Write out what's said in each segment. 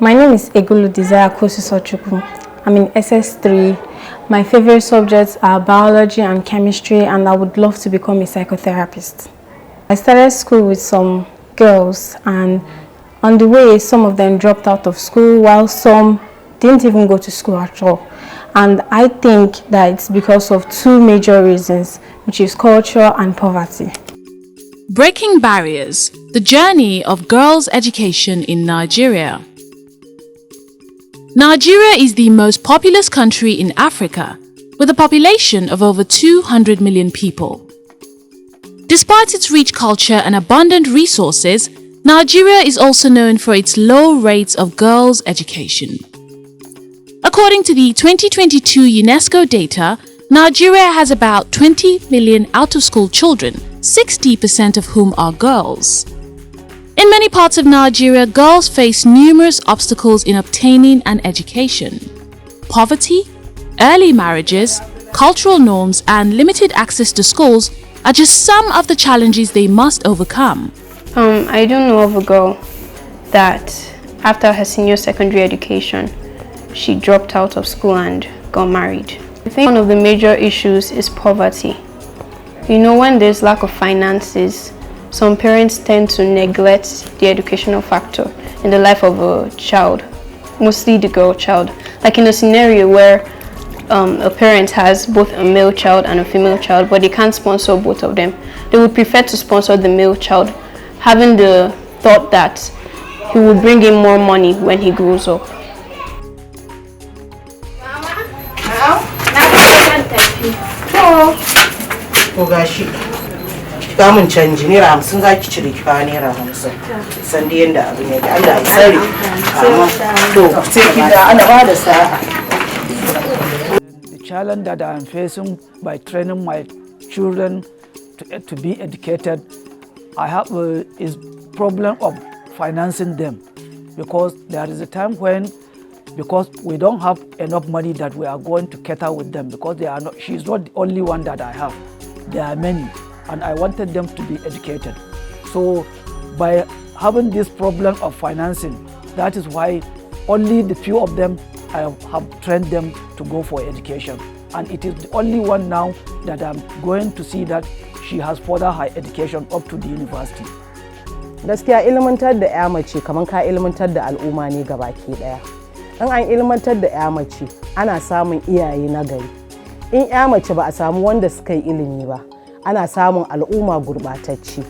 My name is Egulu Desire Kosusochukwu. I'm in SS3. My favorite subjects are biology and chemistry, and I would love to become a psychotherapist. I started school with some girls, and on the way, some of them dropped out of school, while some didn't even go to school at all. And I think that it's because of two major reasons, which is culture and poverty. Breaking Barriers: The Journey of Girls' Education in Nigeria. Nigeria is the most populous country in Africa, with a population of over 200 million people. Despite its rich culture and abundant resources, Nigeria is also known for its low rates of girls' education. According to the 2022 UNESCO data, Nigeria has about 20 million out-of-school children, 60% of whom are girls. In many parts of Nigeria, girls face numerous obstacles in obtaining an education. Poverty, early marriages, cultural norms, and limited access to schools are just some of the challenges they must overcome. I do know of a girl that after her senior secondary education, she dropped out of school and got married. I think one of the major issues is poverty. You know, when there's lack of finances, some parents tend to neglect the educational factor in the life of a child, mostly the girl child. Like in a scenario where a parent has both a male child and a female child, but they can't sponsor both of them, they would prefer to sponsor the male child, having the thought that he will bring in more money when he grows up. Gamun canji naira 50 zaki cire ki kawo naira 50 san da yanda abin yake Allah ya tsare to sai ki da ana ba da sa'a. The challenge that I am facing by training my children to be educated, I have is problem of financing them, because there is a time when, because we don't have enough money that we are going to cater with them, because they are not, she's not the only one that I have, there are many, and I wanted them to be educated. So by having this problem of financing, that is why only the few of them I have trained them to go for education, and it is the only one now that I'm going to see that she has further her education up to the university. Gaskiya ilmantar da ya mace kaman ka ilmantar da al'umma ne gabaki daya. In an ilmantar da ya mace ana samun iyaye na gari. In ya mace ba a samu wanda suka yi ilimi ba, ana samun al'umma gurbatacci.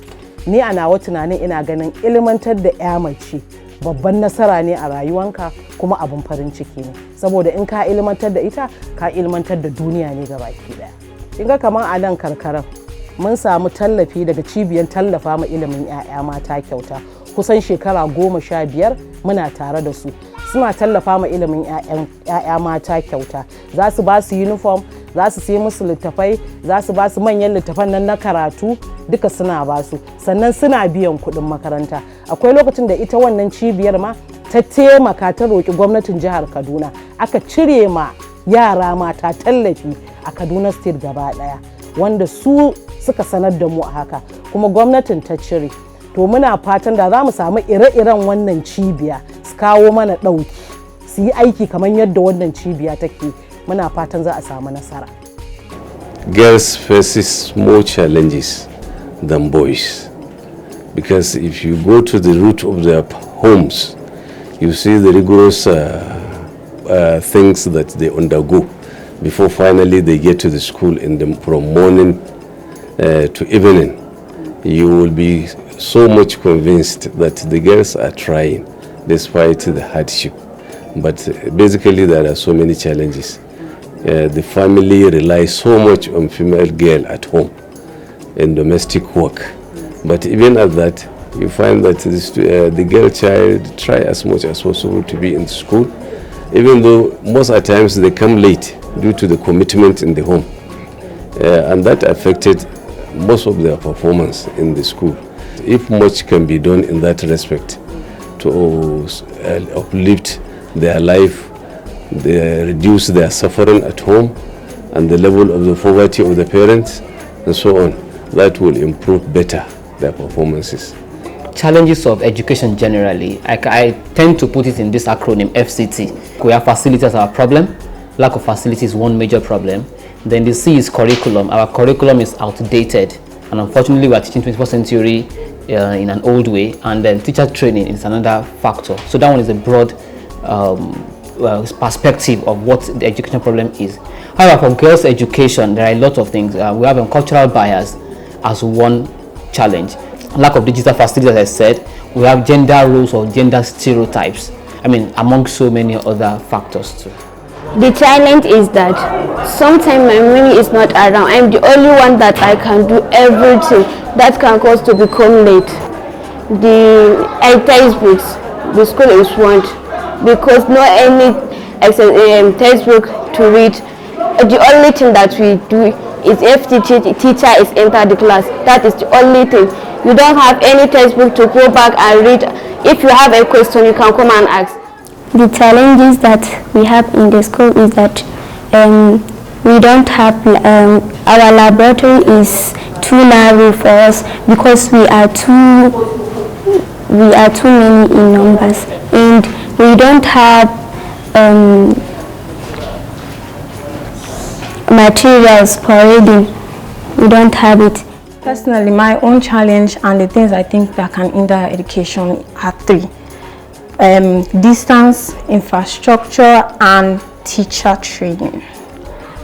Ni a nawa tunanin ina ganin ilmantar da ya mace babban nasara ne a rayuwanka, kuma abun farin ciki ne, saboda in ka ilmantar da ita ka ilmantar da duniya ne gabaki daya. Kinga kaman a nan karkaran mun samu tallafi daga cibiyar tallafa ma ilimin 'ya'ya mata kyauta, kusan shekara 15 muna tare da su, suna tallafa ma ilimin 'ya'ya mata kyauta. Za su ba su uniform, za su sai musu littafai, za su ba su manyan littafan nan na karatu, duka suna ba su, sannan suna biyan kuɗin makaranta. Akwai lokacin da ita wannan cibiyar ma ta taimaka ta roƙi gwamnatin jihar Kaduna aka cire ma yara mata tallafi a Kaduna State gaba ɗaya, wanda su suka sanar da mu a haka, kuma gwamnatin ta cire. To muna fatan da za mu samu ire-iren wannan cibiya su kawo mana ɗauki, su yi aiki kamar yadda wannan cibiya take, muna fatan za a samu nasara. Girls faces more challenges than boys, because if you go to the root of their homes, you see the rigorous things that they undergo before finally they get to the school from morning to evening. You will be so much convinced that the girls are trying despite the hardship. But basically there are so many challenges. The family relies so much on female girl at home in domestic work. But even at that, you find that the girl child try as much as possible to be in school, even though most of the times they come late due to the commitment in the home. And that affected most of their performance in the school. If much can be done in that respect to uplift their life, they reduce their suffering at home and the level of the poverty of the parents and so on, that will improve better their performances. challenges of education generally, I tend to put it in this acronym FCT. We have facilities as our problem. Lack of facility is one major problem. Then the C is curriculum. Our curriculum is outdated, and unfortunately we are teaching 21st century in an old way. And then teacher training is another factor. So that one is a broad perspective of what the education problem is. However, for girls' education, there are a lot of things. We have a cultural bias as one challenge. Lack of digital facilities, as I said. We have gender roles or gender stereotypes. I mean, among so many other factors too. The challenge is that sometimes my mommy is not around. I'm the only one that I can do everything. That can cause to become late. The textbooks, the school is want because not any textbook to read. The only thing that we do is if the teacher is enter the class. That is the only thing. You don't have any textbook to go back and read. If you have a question, you can come and ask. The challenges that we have in the school is that we don't have, our laboratory is too narrow for us because we are too many in numbers, and we don't have materials for reading. We don't have it. Personally, my own challenge and the things I think that can hinder education are three. Distance, infrastructure, and teacher training.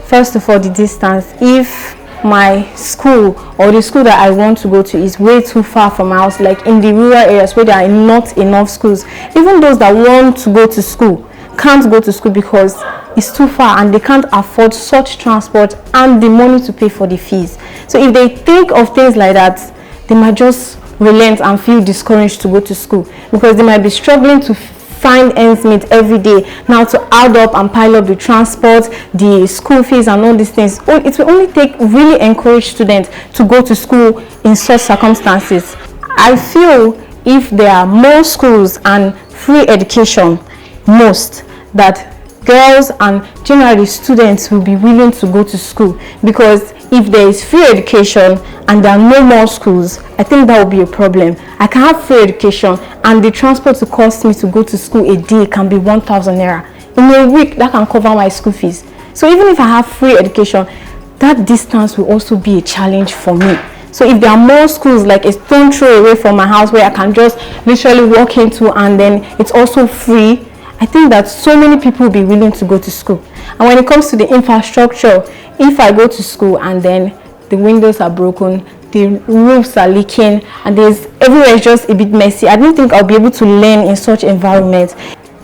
First of all, the distance. If my school or the school that I want to go to is way too far from my house, like in the rural areas where there are not enough schools, even those that want to go to school can't go to school because it's too far and they can't afford such transport and the money to pay for the fees. So if they think of things like that, they might just relent and feel discouraged to go to school because they might be struggling to find ends meet every day. Now to add up and pile up the transport, the school fees and all these things, it will only take really encouraged students to go to school in such circumstances. I feel if there are more schools and free education, that girls and generally students will be willing to go to school, because if there is free education and there are no more schools, I think that will be a problem. I can have free education and the transport to cost me to go to school a day can be 1,000 naira. In a week, that can cover my school fees. So even if I have free education, that distance will also be a challenge for me. So if there are more schools like a stone throw away from my house where I can just literally walk into and then it's also free, I think that so many people will be willing to go to school. And when it comes to the infrastructure, if I go to school and then the windows are broken, the roofs are leaking, and everywhere is just a bit messy, I don't think I'll be able to learn in such environment.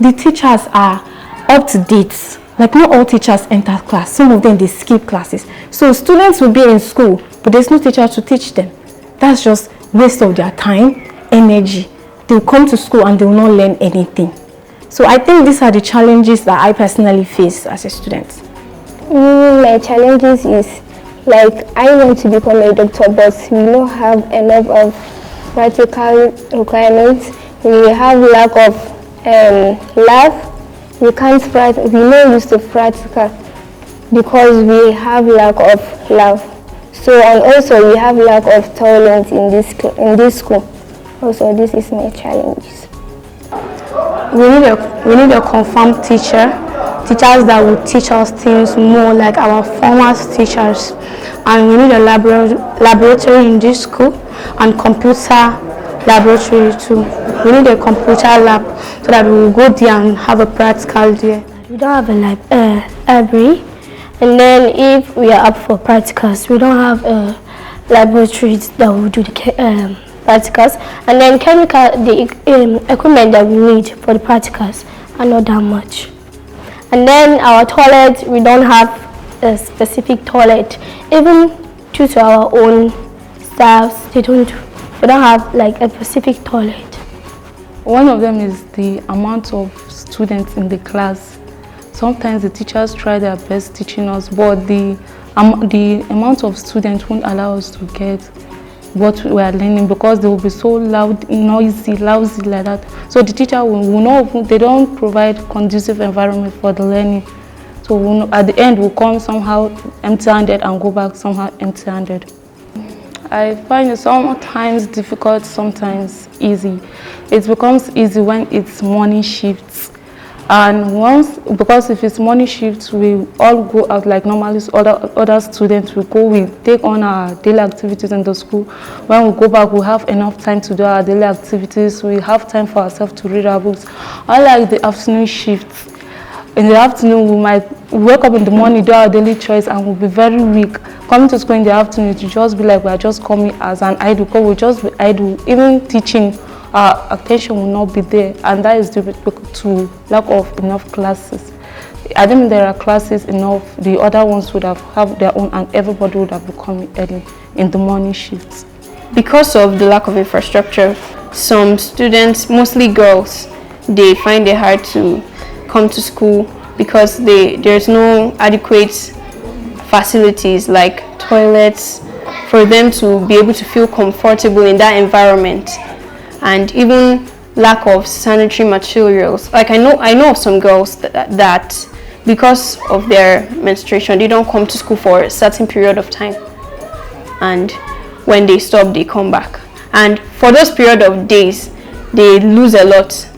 The teachers are up to date. Like not all teachers enter class. Some of them, they skip classes. So students will be in school, but there's no teacher to teach them. That's just waste of their time, energy. They'll come to school and they will not learn anything. So I think these are the challenges that I personally face as a student. My challenges is, like, I want to become a doctor, but we don't have enough of practical requirements. We have lack of lab. We not use the practical because we have lack of lab. So, and also we have lack of toilets in this school. Also, this is my challenges. We need a confirmed teachers that will teach us things more like our former teachers, and we need a laboratory in this school and computer laboratory too. We need a computer lab so that we will go there and have a practical there. We don't have a library, and then if we are up for practicals, we don't have a laboratory that will do the practicals, and then the equipment that we need for the practicals are not that much. And then our toilet, we don't have a specific toilet. Even due to our own staffs, we don't have like a specific toilet. One of them is the amount of students in the class. Sometimes the teachers try their best teaching us, but the amount of students won't allow us to get what we are learning because they will be so loud, noisy, lousy like that. So the teacher will not, they don't provide conducive environment for the learning. So at the end we'll come somehow empty-handed and go back somehow empty-handed. I find it sometimes difficult, sometimes easy. It becomes easy when it's morning shifts. And because if it's morning shifts, we all go out like normally other students. We take on our daily activities in the school. When we go back, we have enough time to do our daily activities. We have time for ourselves to read our books. Unlike the afternoon shifts, in the afternoon, we might wake up in the morning, do our daily chores, and we'll be very weak. Coming to school in the afternoon, to just be like we are just coming as an idle, because we'll just be idle. Even teaching, our attention will not be there, and that is due to lack of enough classes. I think there are classes enough, the other ones would have their own, and everybody would have become early in the morning shifts. Because of the lack of infrastructure, some students, mostly girls, they find it hard to come to school because there's no adequate facilities like toilets for them to be able to feel comfortable in that environment, and even lack of sanitary materials. Like I know of some girls that because of their menstruation, they don't come to school for a certain period of time, and when they stop, they come back, and for those period of days, they lose a lot.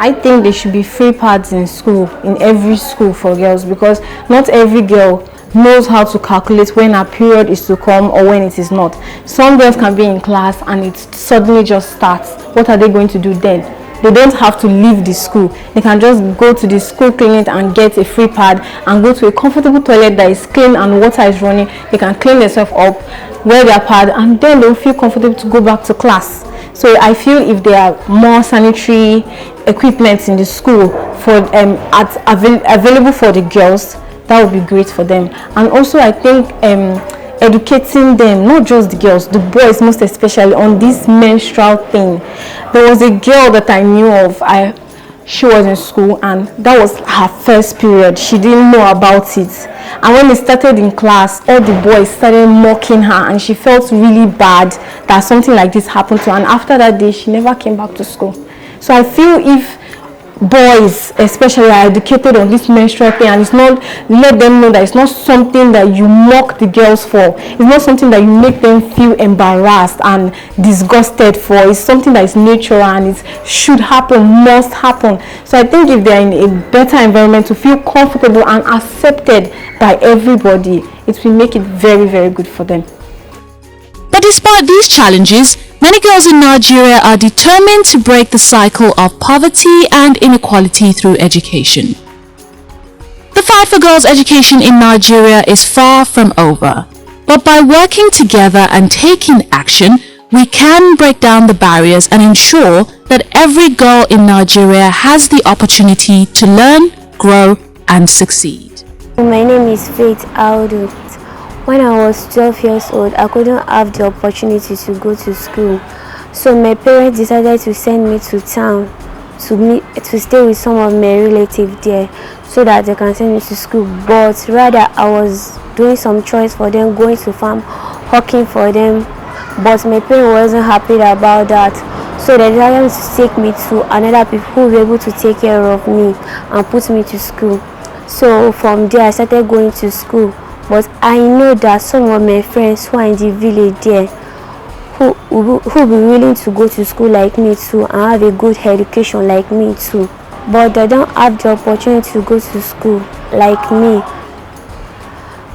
I think there should be free pads in school, in every school for girls, because not every girl knows how to calculate when a period is to come or when it is not. Some girls can be in class and it suddenly just starts. What are they going to do then? They don't have to leave the school. They can just go to the school clinic and get a free pad and go to a comfortable toilet that is clean and water is running. They can clean themselves up, wear their pad, and then they'll feel comfortable to go back to class. So I feel if there are more sanitary equipment in the school available for the girls, that would be great for them. And also I think educating them, not just the girls, the boys most especially, on this menstrual thing. There was a girl that I knew of, she was in school and that was her first period. She didn't know about it, and when it started in class, all the boys started mocking her and she felt really bad that something like this happened to her, and after that day she never came back to school. So I feel if boys especially are educated on this menstrual thing, and it's not, let them know that it's not something that you mock the girls for, it's not something that you make them feel embarrassed and disgusted for, it's something that is natural and it should happen, must happen. So I think if they're in a better environment to feel comfortable and accepted by everybody, it will make it very, very good for them. But despite these challenges, many girls in Nigeria are determined to break the cycle of poverty and inequality through education. The fight for girls' education in Nigeria is far from over, but by working together and taking action, we can break down the barriers and ensure that every girl in Nigeria has the opportunity to learn, grow, and succeed. My name is Faith Audu. When I was 12 years old, I couldn't have the opportunity to go to school. So my parents decided to send me to town to stay with some of my relatives there so that they can send me to school. But rather, I was doing some chores for them, going to farm, hawking for them. But my parents wasn't happy about that. So they decided to take me to another people who were able to take care of me and put me to school. So from there, I started going to school. But I know that some of my friends who are in the village there who be willing to go to school like me too and have a good education like me too. But they don't have the opportunity to go to school like me.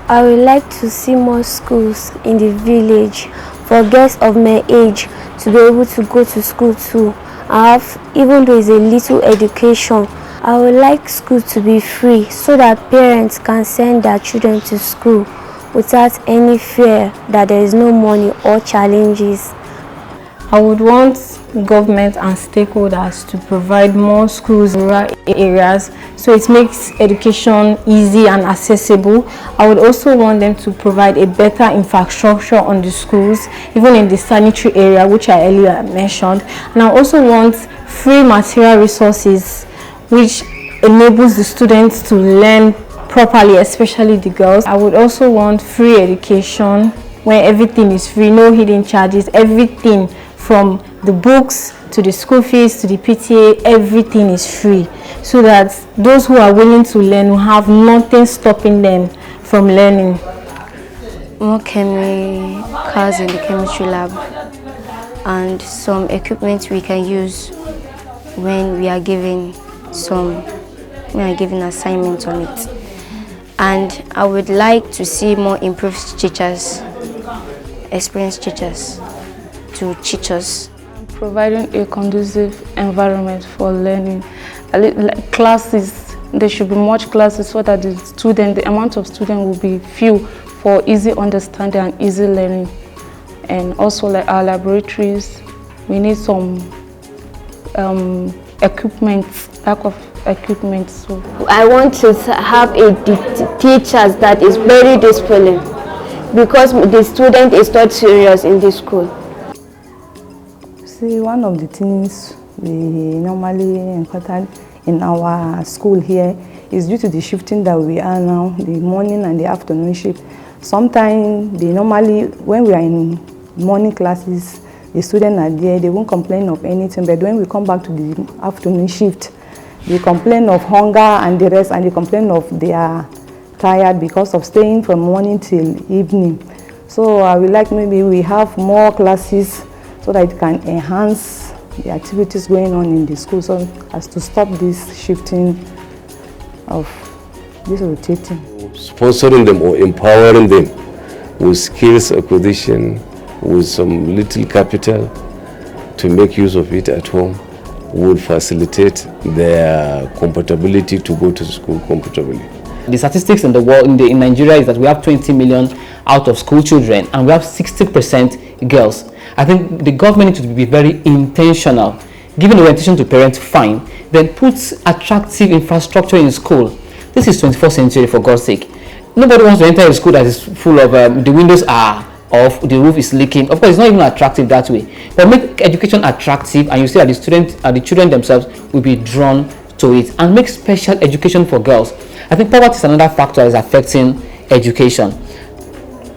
I would like to see more schools in the village for girls of my age to be able to go to school too. I have, even though it's a little education, I would like school to be free so that parents can send their children to school without any fear that there is no money or challenges. I would want government and stakeholders to provide more schools in rural areas so it makes education easy and accessible. I would also want them to provide a better infrastructure on the schools, even in the sanitary area, which I earlier mentioned. And I also want free material resources which enables the students to learn properly, especially the girls. I would also want free education where everything is free, no hidden charges, everything from the books to the school fees to the PTA, everything is free, so that those who are willing to learn will have nothing stopping them from learning. more chemicals in the chemistry lab and some equipment we can use when we are giving assignments on it. And I would like to see more improved teachers, experienced teachers to teach us. Providing a conducive environment for learning. Like classes, there should be much classes so that the amount of students will be few for easy understanding and easy learning. And also like our laboratories, we need some equipment, lack of equipment. So I want to have teachers that is very disciplined because the student is not serious in this school. See, one of the things we normally encounter in our school here is due to the shifting that we are now, the morning and the afternoon shift. Sometimes when we are in morning classes, the students are there, they won't complain of anything, but when we come back to the afternoon shift, they complain of hunger and the rest, and they complain of they are tired because of staying from morning till evening. So I would like maybe we have more classes so that it can enhance the activities going on in the school, so as to stop this shifting of this rotating. Sponsoring them or empowering them with skills acquisition, with some little capital to make use of it at home would facilitate their compatibility to go to school comfortably. The statistics in the world, in Nigeria, is that we have 20 million out of school children and we have 60% girls. I think the government needs to be very intentional, giving orientation to parents, fine, then put attractive infrastructure in school. This is 21st century, for God's sake. Nobody wants to enter a school that is full of, the windows are off, the roof is leaking. Of course, it's not even attractive that way. But make education attractive, and you see that the children themselves will be drawn to it, and make special education for girls. I think poverty is another factor that is affecting education.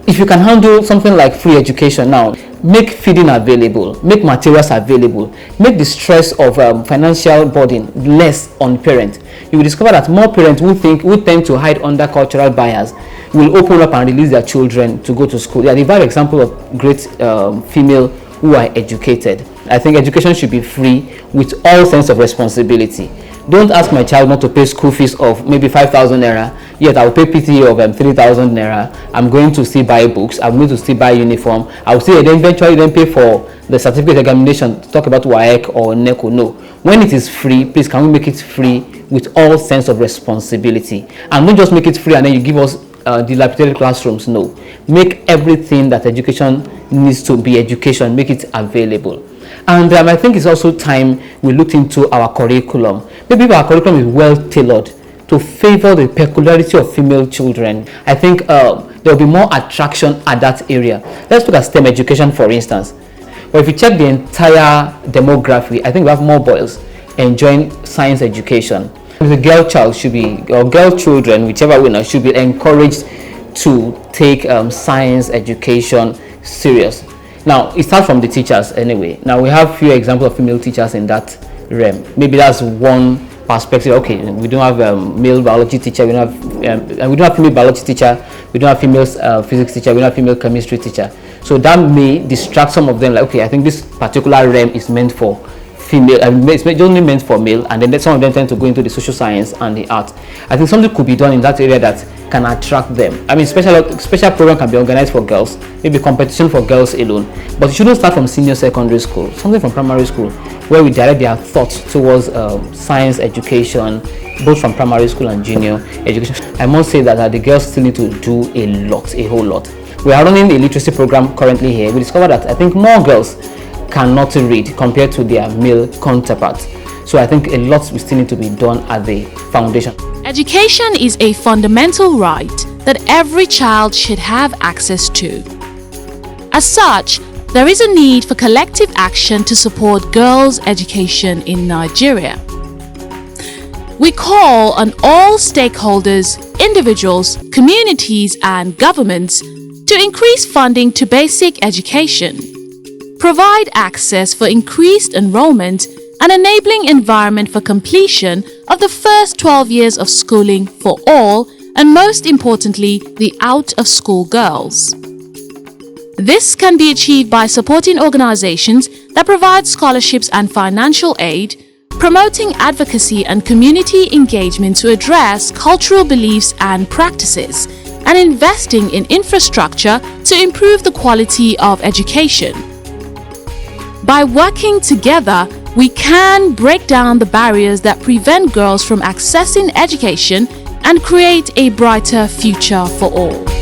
If you can handle something like free education now, make feeding available, make materials available, make the stress of financial burden less on parents. You will discover that more parents who tend to hide under cultural bias will open up and release their children to go to school. They are the very example of great female who are educated. I think education should be free with all sense of responsibility. Don't ask my child not to pay school fees of maybe 5,000 naira, yet I will pay PTA of 3,000 naira. I'm going to still buy books, I'm going to still buy uniform, I will still eventually then pay for the certificate examination to talk about WAEC or NECO. No. When it is free, please can we make it free with all sense of responsibility? And don't just make it free and then you give us dilapidated classrooms. No. Make everything that education needs to be education, make it available. And I think it's also time we looked into our curriculum. Maybe our curriculum is well tailored to favor the peculiarity of female children. I think there will be more attraction at that area. Let's look at STEM education, for instance. But if you check the entire demography, I think we have more boys enjoying science education. The girl child should be, or girl children, whichever way now, should be encouraged to take science education serious. Now, it starts from the teachers anyway. Now, we have few examples of female teachers in that realm. Maybe that's one perspective. Okay, we don't have a male biology teacher, we don't have female biology teacher, we don't have female physics teacher, we don't have female chemistry teacher. So that may distract some of them, like, okay, I think this particular realm is meant for female, it's only meant for male, and then some of them tend to go into the social science and the art. I think something could be done in that area that can attract them. I mean, special program can be organized for girls, maybe competition for girls alone, but it shouldn't start from senior secondary school, something from primary school, where we direct their thoughts towards science education, both from primary school and junior education. I must say that the girls still need to do a whole lot. We are running a literacy program currently here. We discovered that I think more girls cannot read compared to their male counterparts. So I think a lot will still need to be done at the foundation. Education is a fundamental right that every child should have access to. As such, there is a need for collective action to support girls' education in Nigeria. We call on all stakeholders, individuals, communities, and governments to increase funding to basic education, provide access for increased enrollment, an enabling environment for completion of the first 12 years of schooling for all, and most importantly, the out-of-school girls. This can be achieved by supporting organizations that provide scholarships and financial aid, promoting advocacy and community engagement to address cultural beliefs and practices, and investing in infrastructure to improve the quality of education. By working together, we can break down the barriers that prevent girls from accessing education and create a brighter future for all.